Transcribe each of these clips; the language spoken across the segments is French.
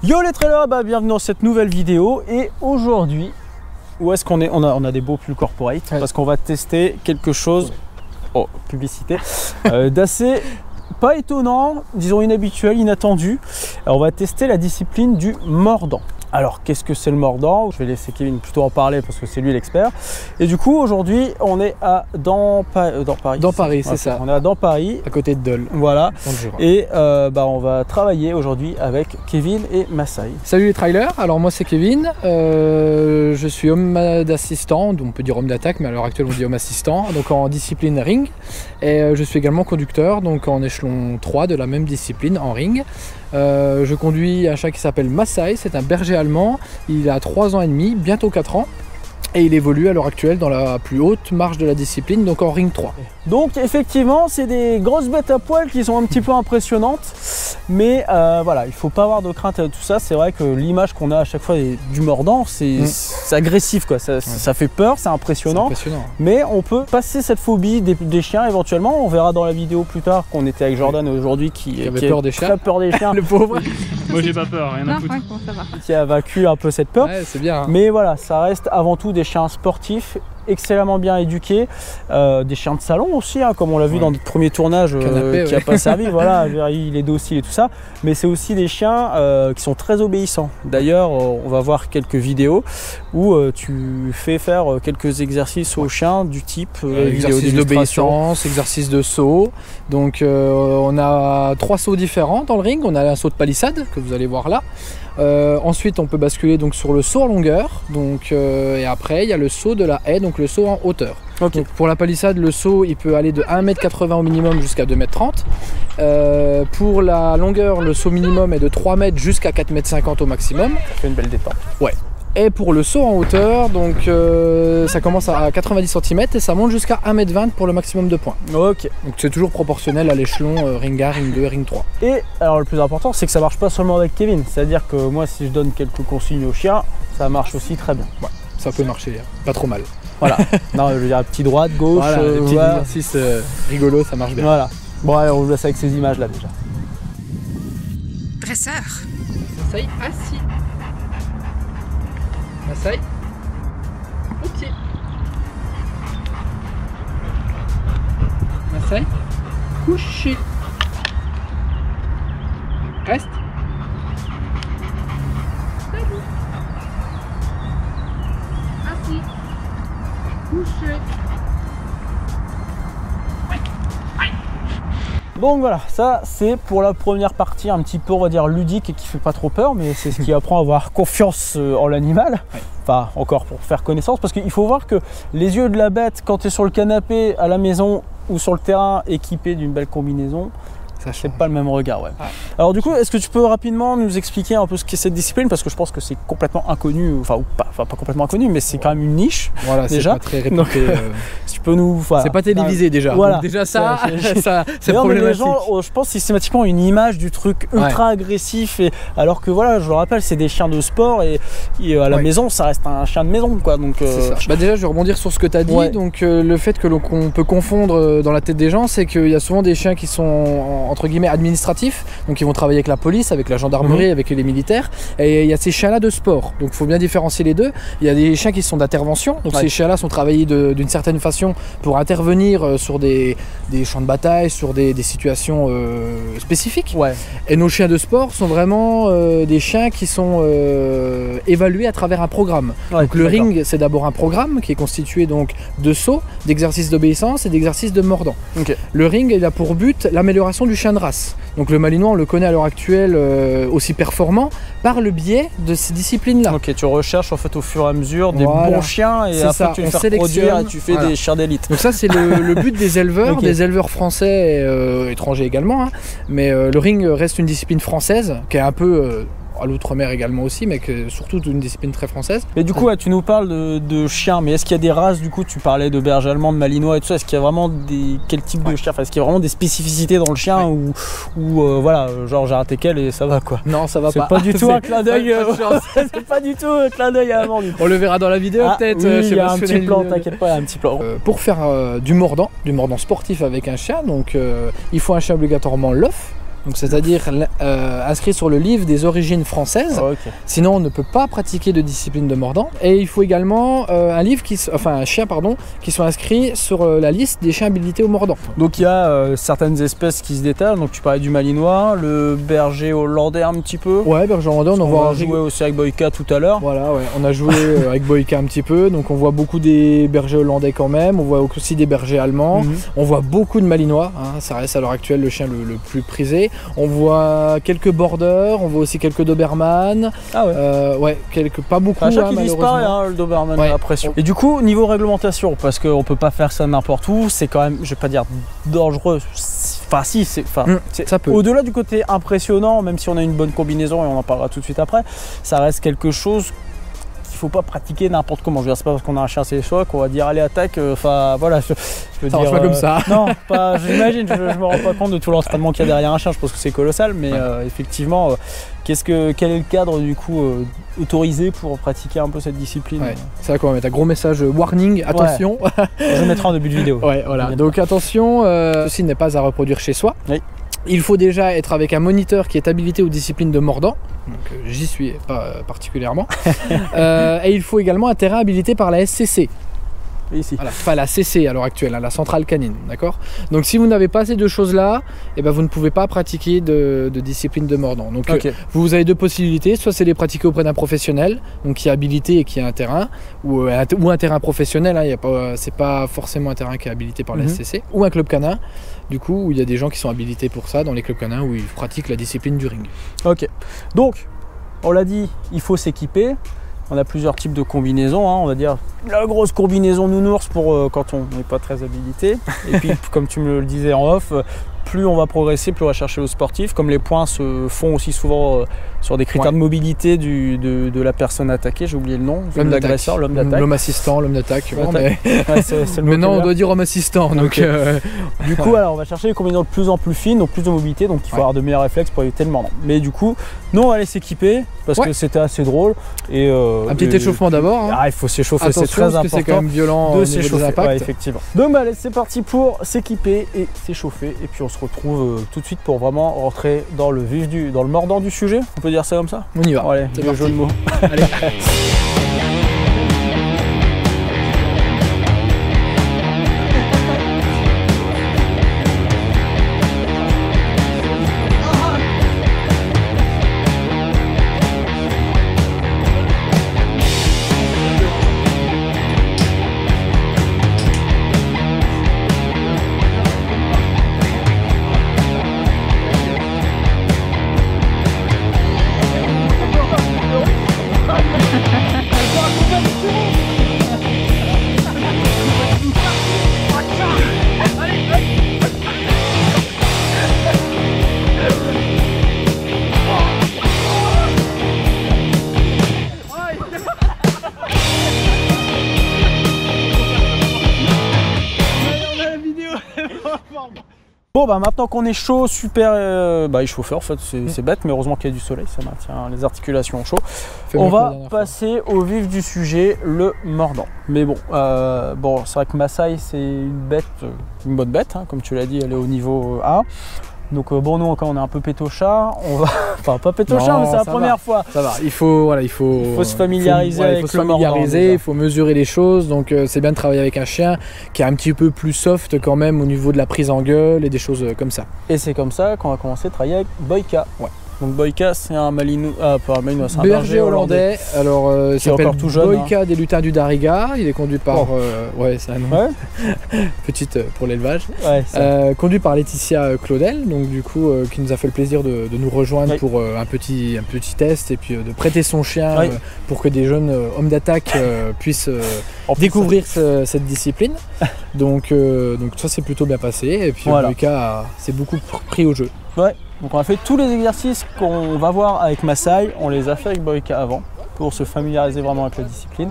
Yo les trailers, bienvenue dans cette nouvelle vidéo. Et aujourd'hui, où est-ce qu'on est, on a des beaux pulls corporate parce qu'on va tester quelque chose, publicité, d'assez pas étonnant, disons inhabituel, inattendu. Alors, on va tester la discipline du mordant. Alors, qu'est-ce que c'est le mordant? Je vais laisser Kevin plutôt en parler parce que c'est lui l'expert. Et du coup, aujourd'hui, on est dans Paris. Dans Paris, c'est ça. On est dans Paris. À côté de Dole. Voilà. Et on va travailler aujourd'hui avec Kevin et Masai. Salut les trailers, alors moi c'est Kevin. Je suis homme d'assistant, on peut dire homme d'attaque, mais à l'heure actuelle on dit homme assistant, donc en discipline ring. Et je suis également conducteur, donc en échelon 3 de la même discipline en ring. Je conduis un chat qui s'appelle Masai, c'est un berger allemand, il a 3 ans et demi, bientôt 4 ans. Et il évolue à l'heure actuelle dans la plus haute marche de la discipline, donc en ring 3. Donc effectivement, c'est des grosses bêtes à poil qui sont un petit peu impressionnantes. Mais voilà, il ne faut pas avoir de crainte à tout ça. C'est vrai que l'image qu'on a à chaque fois du mordant, c'est agressif, quoi. Ça fait peur, c'est impressionnant. Mais on peut passer cette phobie des chiens éventuellement. On verra dans la vidéo plus tard qu'on était avec Jordan aujourd'hui qui avait peur des chiens. Très peur des chiens. Le pauvre. Moi j'ai pas peur, rien à foutre. Qui a vaincu un peu cette peur. Ouais, c'est bien. Hein. Mais voilà, ça reste avant tout des chiens sportifs, excellemment bien éduqués, des chiens de salon aussi, hein, comme on l'a vu dans notre premier tournage qui n'a pas servi, voilà, il est docile et tout ça, mais c'est aussi des chiens qui sont très obéissants. D'ailleurs, on va voir quelques vidéos où tu fais faire quelques exercices aux chiens du type exercice d'obéissance, exercice de saut. Donc on a 3 sauts différents dans le ring. On a un saut de palissade que vous allez voir là. Ensuite on peut basculer donc sur le saut en longueur, donc, et après il y a le saut de la haie, donc le saut en hauteur. Okay. Donc, pour la palissade, le saut il peut aller de 1,80 m au minimum jusqu'à 2,30 m. Pour la longueur, le saut minimum est de 3 m jusqu'à 4,50 m au maximum. Ça fait une belle détente. Ouais. Et pour le saut en hauteur, donc ça commence à 90 cm et ça monte jusqu'à 1,20 m pour le maximum de points. Ok. Donc c'est toujours proportionnel à l'échelon ring 1, ring 2 et ring 3. Et alors le plus important, c'est que ça marche pas seulement avec Kevin. C'est-à-dire que moi, si je donne quelques consignes aux chiens, ça marche aussi très bien. Ouais, ça peut marcher, pas trop mal. Voilà. Non, je veux dire, petit droite, gauche, voilà, des petits exercices rigolos, ça marche bien. Voilà. Bon, allez, on vous laisse avec ces images-là déjà. Dresseur. Masai, assis. Masai, au pied. Masai, couché. Reste. Debout. Assis. Couché. Donc voilà, ça c'est pour la première partie un petit peu, on va dire, ludique et qui fait pas trop peur, mais c'est ce qui apprend à avoir confiance en l'animal. Ouais. Enfin, encore pour faire connaissance, parce qu'il faut voir que les yeux de la bête, quand tu es sur le canapé à la maison ou sur le terrain équipé d'une belle combinaison, c'est pas le même regard. Ouais. Alors du coup, est-ce que tu peux rapidement nous expliquer un peu ce qu'est cette discipline, parce que je pense que c'est complètement inconnu, enfin pas complètement inconnu, mais c'est quand même une niche. Voilà, déjà. C'est pas très réputé. Si tu peux nous, voilà. C'est pas télévisé déjà. Voilà. Donc déjà ça, c'est problématique. Les gens, je pense systématiquement une image du truc ultra agressif, et alors que voilà, je le rappelle, c'est des chiens de sport et à la maison, ça reste un chien de maison, quoi. Donc déjà, je vais rebondir sur ce que tu as dit. Ouais. Donc le fait que qu'on peut confondre dans la tête des gens, c'est qu'il y a souvent des chiens qui sont entre guillemets administratifs, donc ils vont travailler avec la police, avec la gendarmerie, avec les militaires, et il y a ces chiens là de sport, donc il faut bien différencier les deux. Il y a des chiens qui sont d'intervention, donc ces chiens là sont travaillés d'une certaine façon pour intervenir sur des champs de bataille, sur des situations spécifiques, et nos chiens de sport sont vraiment des chiens qui sont évalués à travers un programme. Donc le ring, c'est d'abord un programme qui est constitué donc de sauts, d'exercices d'obéissance et d'exercices de mordant. Le ring, il a pour but l'amélioration du chien de race. Donc le malinois, on le connaît à l'heure actuelle aussi performant par le biais de ces disciplines-là. Ok, tu recherches en fait au fur et à mesure des bons chiens et après tu les fais produire et tu fais des chiens d'élite. Donc ça c'est le but des éleveurs, des éleveurs français et étrangers également. Hein. Mais le ring reste une discipline française qui est un peu à l'outre-mer également aussi, mais que surtout d'une discipline très française. Et du coup, tu nous parles de chiens, mais est-ce qu'il y a des races, du coup, tu parlais de berger allemand, de malinois et tout ça, est-ce qu'il y a vraiment quel type de chien, enfin, est-ce qu'il y a vraiment des spécificités dans le chien ou voilà, genre j'ai un teckel et ça va, quoi? Non, ça va pas. C'est pas du tout un clin d'œil, c'est pas du tout un clin d'œil à Amand. On le verra dans la vidéo peut-être. Oui, il y a un petit plan, t'inquiète pas, il y a un petit plan. Pour faire du mordant sportif avec un chien, donc il faut un chien obligatoirement lof. donc c'est-à-dire inscrit sur le livre des origines françaises. Sinon, on ne peut pas pratiquer de discipline de mordant. Et il faut également un chien qui soit inscrit sur la liste des chiens habilités au mordant. Donc il y a certaines espèces qui se détalent. Donc tu parlais du malinois, le berger hollandais un petit peu. Ouais, berger hollandais, on va jouer aussi avec Boyka tout à l'heure. Voilà, ouais, on a joué avec Boyka un petit peu. Donc on voit beaucoup des bergers hollandais quand même. On voit aussi des bergers allemands. On voit beaucoup de malinois. Hein, ça reste à l'heure actuelle le chien le plus prisé. On voit quelques borders, on voit aussi quelques doberman. Ah ouais. Pas beaucoup. Un chat qui disparaît, le doberman, la pression. Et du coup, niveau réglementation, parce qu'on peut pas faire ça n'importe où, c'est quand même, je vais pas dire dangereux. Enfin si, ça peut. Au-delà du côté impressionnant, même si on a une bonne combinaison et on en parlera tout de suite après, ça reste quelque chose qu'il faut pas pratiquer n'importe comment. Je veux dire, c'est pas parce qu'on a un chien séchois qu'on va dire allez attaque. Voilà, je veux dire. Pas comme ça. Non, pas. J'imagine. Je me rends pas compte de tout l'entraînement qu'il y a derrière un chien. Je pense que c'est colossal, mais effectivement, quel est le cadre du coup autorisé pour pratiquer un peu cette discipline? C'est vrai qu'on va mettre un gros message warning, attention. Je mettrai en début de vidéo. Voilà. Donc attention, ceci n'est pas à reproduire chez soi. Oui. Il faut déjà être avec un moniteur qui est habilité aux disciplines de mordant. Donc j'y suis pas particulièrement. Et il faut également un terrain habilité par la SCC. Ici. Voilà, pas la CC à l'heure actuelle, la centrale canine, d'accord. Donc si vous n'avez pas ces deux choses-là, vous ne pouvez pas pratiquer de discipline de mordant. Donc vous avez deux possibilités, soit c'est les pratiquer auprès d'un professionnel, donc qui est habilité et qui a un terrain, ou un terrain professionnel, c'est pas forcément un terrain qui est habilité par la SCC, ou un club canin, du coup, où il y a des gens qui sont habilités pour ça, dans les clubs canins, où ils pratiquent la discipline du ring. Ok, donc on l'a dit, il faut s'équiper. On a plusieurs types de combinaisons, on va dire la grosse combinaison nounours pour quand on n'est pas très habilité. Et puis comme tu me le disais en off, plus on va progresser, plus on va chercher le sportif. Comme les points se font aussi souvent sur des critères de mobilité de la personne attaquée, j'ai oublié le nom, l'homme d'agresseur, l'homme d'attaque. L'homme assistant, l'homme d'attaque. C'est maintenant on doit dire homme assistant. Donc, du coup, alors, on va chercher des combinaisons de plus en plus fines, donc plus de mobilité, donc il faut avoir de meilleurs réflexes pour éviter le mordant. Mais du coup, nous on va aller s'équiper parce que c'était assez drôle. Et, un petit échauffement d'abord. Il faut s'échauffer, c'est très important. C'est quand même violent de s'échauffer. Effectivement. Donc allez, c'est parti pour s'équiper et s'échauffer. Et puis on se retrouve tout de suite pour vraiment rentrer dans le vif dans le mordant du sujet. On peut dire ça comme ça? On y va. Allez, le jeu de mots. Allez. Bon maintenant qu'on est chaud, super échauffé en fait, c'est bête mais heureusement qu'il y a du soleil, ça maintient les articulations chaudes. On va passer au vif du sujet, le mordant. Mais bon, c'est vrai que Maasai c'est une bonne bête, comme tu l'as dit, elle est au niveau A. Donc nous encore on est un peu pétochard, on va, enfin pas pétochard mais c'est la première fois. Ça va, il faut se familiariser avec le mordant. Il faut mesurer les choses, donc c'est bien de travailler avec un chien qui est un petit peu plus soft quand même au niveau de la prise en gueule et des choses comme ça. Et c'est comme ça qu'on va commencer à travailler avec Boyka. Donc Boyka c'est un malinois, pas un malinois, c'est un berger hollandais. Alors il s'appelle tout jeune, Boyka des lutins du Dariga. Il est conduit par c'est un nom. Petite pour l'élevage. Conduit par Laetitia Claudel, donc du coup qui nous a fait le plaisir de nous rejoindre pour un petit test et puis de prêter son chien pour que des jeunes hommes d'attaque puissent découvrir cette discipline. Donc ça s'est plutôt bien passé et puis Boyka s'est beaucoup pris au jeu. Donc on a fait tous les exercices qu'on va voir avec Maasai, on les a fait avec Boyka avant pour se familiariser vraiment avec la discipline.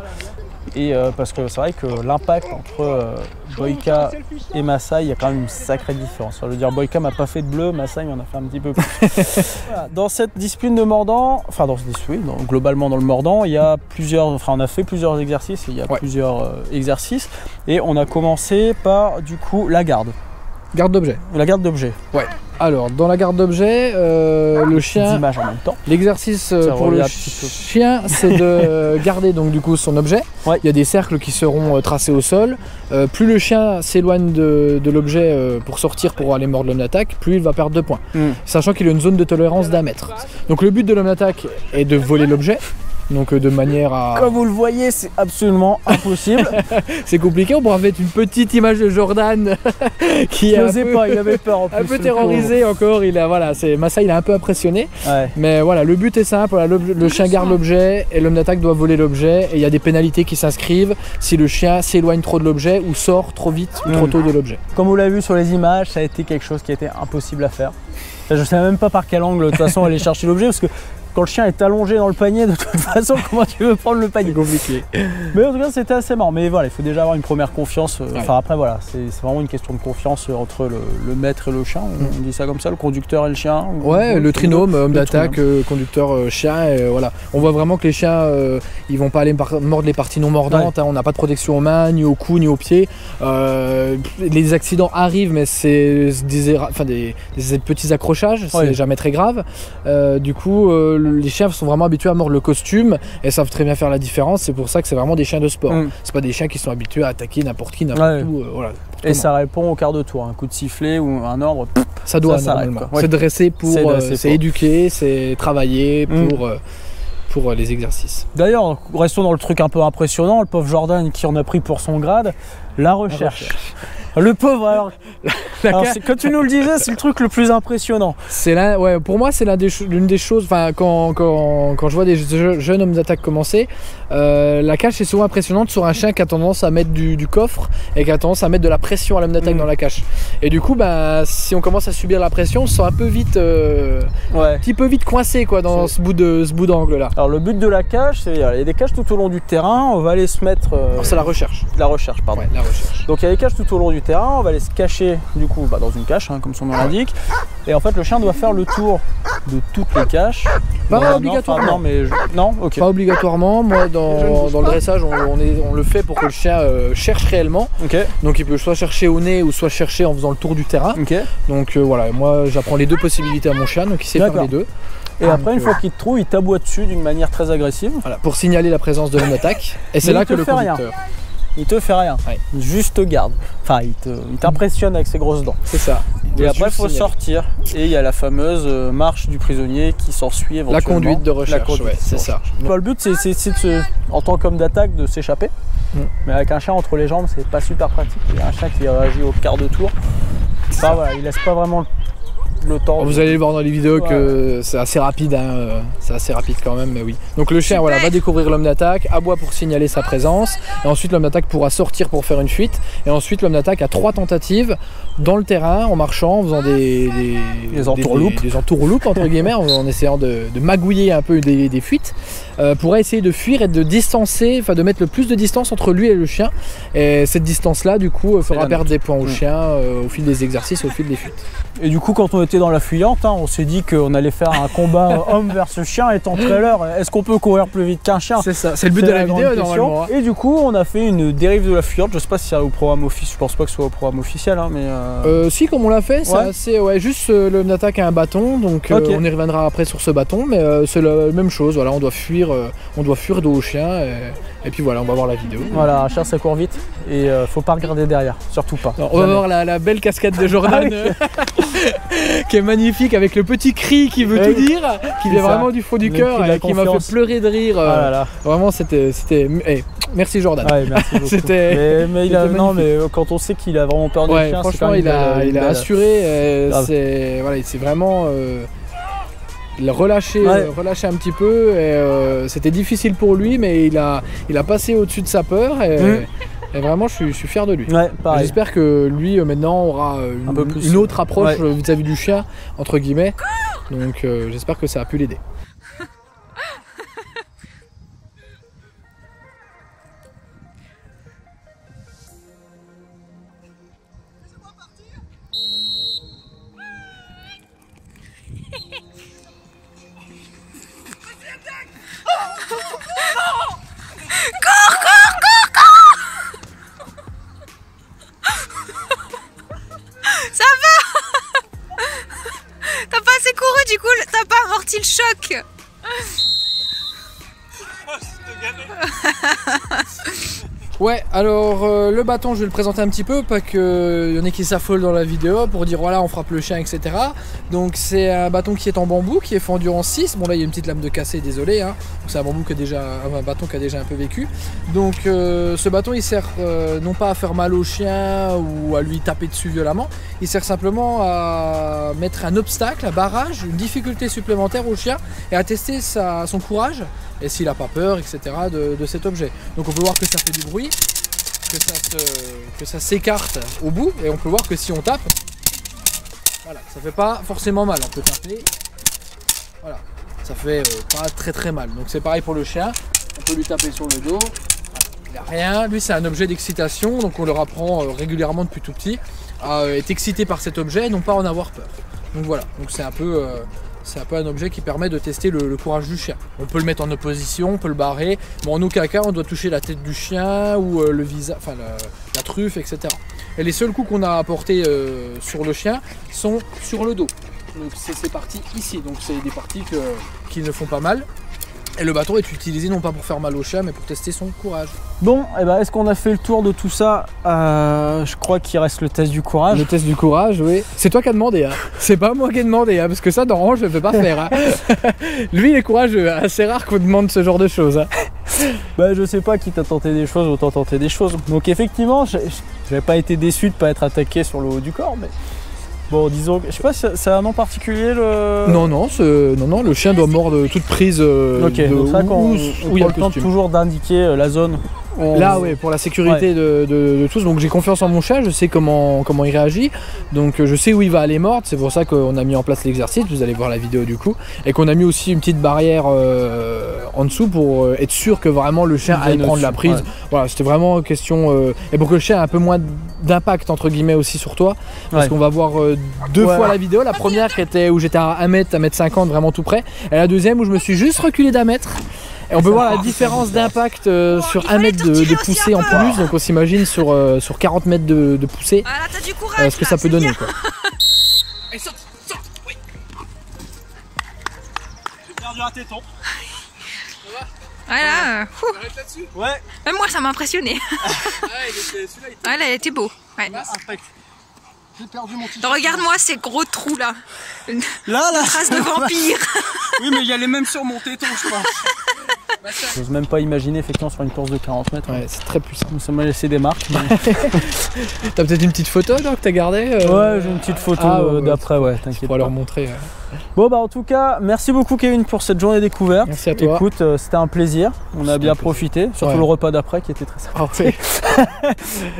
Et parce que c'est vrai que l'impact entre Boyka et Maasai, il y a quand même une sacrée différence. Je veux dire, Boyka m'a pas fait de bleu, Maasai il en a fait un petit peu plus. Dans cette discipline de mordant, globalement dans le mordant, il y a on a fait plusieurs exercices, plusieurs exercices. Et on a commencé par du coup la garde. Garde d'objet. La garde d'objet. Alors, dans la garde d'objets, le chien, images en même temps. l'exercice pour le chien, c'est de garder donc du coup son objet. Ouais. Il y a des cercles qui seront tracés au sol. Plus le chien s'éloigne de l'objet pour sortir pour aller mordre l'homme d'attaque, plus il va perdre 2 points. Sachant qu'il a une zone de tolérance d'1 mètre. Donc le but de l'homme d'attaque est de voler l'objet. Donc de manière à... Comme vous le voyez, c'est absolument impossible. C'est compliqué, on pourrait mettre une petite image de Jordan qui il n'osait pas, il avait peur en plus. Un peu terrorisé encore, voilà, Massa il est un peu impressionné. Ouais. Mais voilà, le but est simple, voilà, le chien garde l'objet et l'homme d'attaque doit voler l'objet. Et il y a des pénalités qui s'inscrivent si le chien s'éloigne trop de l'objet ou sort trop vite ou trop tôt de l'objet. Comme vous l'avez vu sur les images, ça a été quelque chose qui était impossible à faire. Je ne sais même pas par quel angle de toute façon aller chercher l'objet parce que quand le chien est allongé dans le panier, de toute façon, comment tu veux prendre le panier? C'est compliqué. Mais en tout cas, c'était assez marrant. Mais voilà, il faut déjà avoir une première confiance. Enfin, après, voilà, c'est vraiment une question de confiance entre le maître et le chien. On dit ça comme ça, le conducteur et le chien. Ouais, le trinôme, homme d'attaque, conducteur, chien. Et voilà. On voit vraiment que les chiens, ils vont pas aller mordre les parties non mordantes. Ouais. Hein, on n'a pas de protection aux mains, ni au cou, ni aux pieds. Les accidents arrivent, mais c'est des petits accrochages. C'est jamais très grave. Du coup, les chiens sont vraiment habitués à mordre le costume et savent très bien faire la différence. C'est pour ça que c'est vraiment des chiens de sport. C'est pas des chiens qui sont habitués à attaquer n'importe qui, n'importe où. Voilà, et ça répond au quart de tour. Un coup de sifflet ou un ordre, ça doit normalement. C'est dressé pour, c'est éduquer, c'est travailler pour les exercices. D'ailleurs, restons dans le truc un peu impressionnant. Le pauvre Jordan qui en a pris pour son grade, la recherche. Le pauvre, alors quand tu nous le disais, c'est le truc le plus impressionnant. Ouais, pour moi, c'est l'une des choses. Enfin, quand je vois des jeunes hommes d'attaque commencer, la cache est souvent impressionnante sur un chien qui a tendance à mettre du coffre et qui a tendance à mettre de la pression à l'homme d'attaque dans la cache. Et du coup, si on commence à subir la pression, on se sent un peu vite, un petit peu vite coincé quoi, dans ce bout d'angle là. Alors le but de la cache, c'est il y a des caches tout au long du terrain. On va aller se mettre. C'est la recherche. La recherche, pardon. Ouais, la recherche. Donc il y a des caches tout au long du terrain. On va aller se cacher du coup dans une cache, hein, comme son nom l'indique. Et en fait, le chien doit faire le tour de toutes les caches. Pas obligatoirement. Non, ok. Pas obligatoirement. Moi, dans le dressage, on le fait pour que le chien cherche réellement. Donc il peut soit chercher au nez ou soit chercher en faisant le tour du terrain. Donc voilà, moi j'apprends les deux possibilités à mon chien, donc il sait faire les deux. Et après, une fois qu'il te trouve, il t'aboie dessus d'une manière très agressive. Voilà, pour signaler la présence de l'homme d'attaque. Et c'est là que le conducteur. Il te fait rien, juste te garde. Enfin, il t'impressionne avec ses grosses dents. C'est ça. Et après, il faut sortir. Et il y a la fameuse marche du prisonnier qui s'ensuit éventuellement. La conduite de recherche, c'est ça. Le but, c'est en tant qu'homme d'attaque, de s'échapper. Mais avec un chien entre les jambes, c'est pas super pratique. Il y a un chien qui réagit au quart de tour. Enfin, voilà, il laisse pas vraiment le temps. Vous allez le voir dans les vidéos que c'est assez rapide, hein, c'est assez rapide quand même, mais oui. Donc le chien va découvrir l'homme d'attaque, aboie pour signaler sa présence, et ensuite l'homme d'attaque pourra sortir pour faire une fuite, et ensuite l'homme d'attaque a 3 tentatives dans le terrain, en marchant, en faisant des entourloupes entre guillemets, en essayant de magouiller un peu des fuites, pourra essayer de fuir et de distancer, enfin de mettre le plus de distance entre lui et le chien, et cette distance là du coup fera perdre des points au chien au fil des exercices, au fil des fuites. Et du coup, quand on était dans la fuyante, on s'est dit qu'on allait faire un combat homme versus chien étant trailer. Est-ce qu'on peut courir plus vite qu'un chien? C'est ça, c'est le but de la vidéo normalement. Et du coup, on a fait une dérive de la fuyante. Je sais pas si c'est au programme officiel, je pense pas que ce soit au programme officiel, mais. Si, comme on l'a fait, c'est juste l'homme d'attaque a un bâton, donc on y reviendra après sur ce bâton, mais c'est la même chose. Voilà, on doit fuir dos au chien. Et puis voilà, on va voir la vidéo. Voilà, un chien ça court vite et faut pas regarder derrière, surtout pas. Non, on va voir la belle cascade de Jordan qui est magnifique avec le petit cri qui veut tout dire, qui vient vraiment du fond du cœur et qui m'a fait pleurer de rire. Vraiment, c'était. Merci Jordan. Ouais, merci beaucoup. Mais quand on sait qu'il a vraiment peur des chiens, franchement, il a assuré. C'est vraiment. Il a relâché un petit peu et c'était difficile pour lui, mais il a passé au-dessus de sa peur et vraiment je suis fier de lui. J'espère que lui maintenant aura une autre approche vis-à-vis du chien entre guillemets, donc j'espère que ça a pu l'aider. Ça va. senti le choc. Ouais, alors le bâton je vais le présenter un petit peu, pas qu'il y en ait qui s'affolent dans la vidéo pour dire voilà on frappe le chien etc. Donc c'est un bâton qui est en bambou, qui est fendu en 6. Bon là il y a une petite lame de cassé, désolé hein. C'est un bambou qui a déjà, un bâton qui a déjà un peu vécu. Donc ce bâton il sert non pas à faire mal au chien ou à lui taper dessus violemment, il sert simplement à mettre un obstacle, un barrage, une difficulté supplémentaire au chien et à tester son courage et s'il n'a pas peur etc. de cet objet. Donc on peut voir que ça fait du bruit, que ça s'écarte au bout et on peut voir que si on tape, voilà, ça fait pas forcément mal, on peut taper, voilà, ça fait pas très mal. Donc c'est pareil pour le chien, on peut lui taper sur le dos, il n'a rien, lui c'est un objet d'excitation, donc on leur apprend régulièrement depuis tout petit à être excité par cet objet et non pas en avoir peur. Donc voilà, donc c'est un peu un objet qui permet de tester le courage du chien. On peut le mettre en opposition, on peut le barrer, mais en aucun cas on doit toucher la tête du chien ou le visage, enfin la truffe, etc. Et les seuls coups qu'on a apportés sur le chien sont sur le dos. Donc c'est ces parties ici, donc c'est des parties qui ne font pas mal. Et le bâton est utilisé non pas pour faire mal au chien, mais pour tester son courage. Bon, et ben est-ce qu'on a fait le tour de tout ça? Je crois qu'il reste le test du courage. Le test du courage, oui. C'est toi qui as demandé, hein. C'est pas moi qui ai demandé, hein, parce que ça, dans je ne peux pas faire. Hein. Lui, il est courageux, hein. C'est rare qu'on demande ce genre de choses. Hein. Bah, je sais pas, qui t'a tenté des choses, autant tenter des choses. Donc effectivement, j'avais pas été déçu de pas être attaqué sur le haut du corps, mais... Bon, disons, je sais pas, c'est un nom particulier le... Non, le chien doit mordre toute prise ok, donc ça, on il y a le temps toujours d'indiquer la zone. Là, oui, pour la sécurité de tous. Donc j'ai confiance en mon chat, je sais comment il réagit. Donc je sais où il va aller mordre. C'est pour ça qu'on a mis en place l'exercice. Vous allez voir la vidéo du coup. Et qu'on a mis aussi une petite barrière en dessous pour être sûr que vraiment le chien aille prendre la prise. Ouais. Voilà, c'était vraiment question. Et pour que le chien ait un peu moins d'impact entre guillemets aussi sur toi. Parce qu'on va voir deux fois la vidéo. La première qui était où j'étais à 1m50 vraiment tout près. Et la deuxième où je me suis juste reculé d'1 mètre. Et on peut voir la différence d'impact sur 1 mètre de poussée en plus, donc on s'imagine sur 40 mètres de poussée ce que ça peut donner. Quoi. Allez, saute, oui. J'ai perdu un téton. Voilà. Ouais. Même moi ça m'a impressionné. Ouais, là il était beau. Ouais. J'ai perdu mon t-shirt. Regarde-moi ces gros trous là. Là. Trace de vampire. Oui, mais il y a les mêmes sur mon téton, je pense. J'ose même pas imaginer effectivement sur une course de 40 mètres. Ouais, c'est très puissant. Ça m'a laissé des marques. T'as peut-être une petite photo là que t'as gardée Ouais, j'ai une petite photo d'après, ouais, t'inquiète. On va leur montrer. Bon bah en tout cas, merci beaucoup Kevin pour cette journée découverte. Merci à toi. Écoute, c'était un plaisir. On a bien profité, surtout le repas d'après qui était très sympa.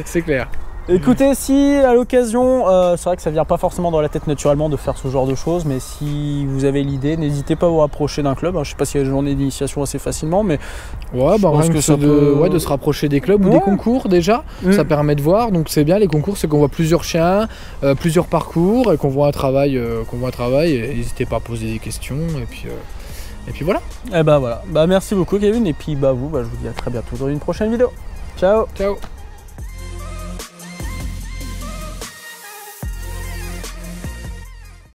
C'est clair. Écoutez, si à l'occasion, c'est vrai que ça vient pas forcément dans la tête naturellement de faire ce genre de choses, mais si vous avez l'idée, n'hésitez pas à vous rapprocher d'un club. Je sais pas s'il y a des journées d'initiation assez facilement, mais ouais, bah rien que ça de se rapprocher des clubs ou des concours déjà, ça permet de voir. Donc c'est bien les concours, c'est qu'on voit plusieurs chiens, plusieurs parcours et qu'on voit un travail, et n'hésitez pas à poser des questions et puis voilà. Et bah voilà. Bah merci beaucoup Kevin et puis bah vous, je vous dis à très bientôt dans une prochaine vidéo. Ciao. Ciao.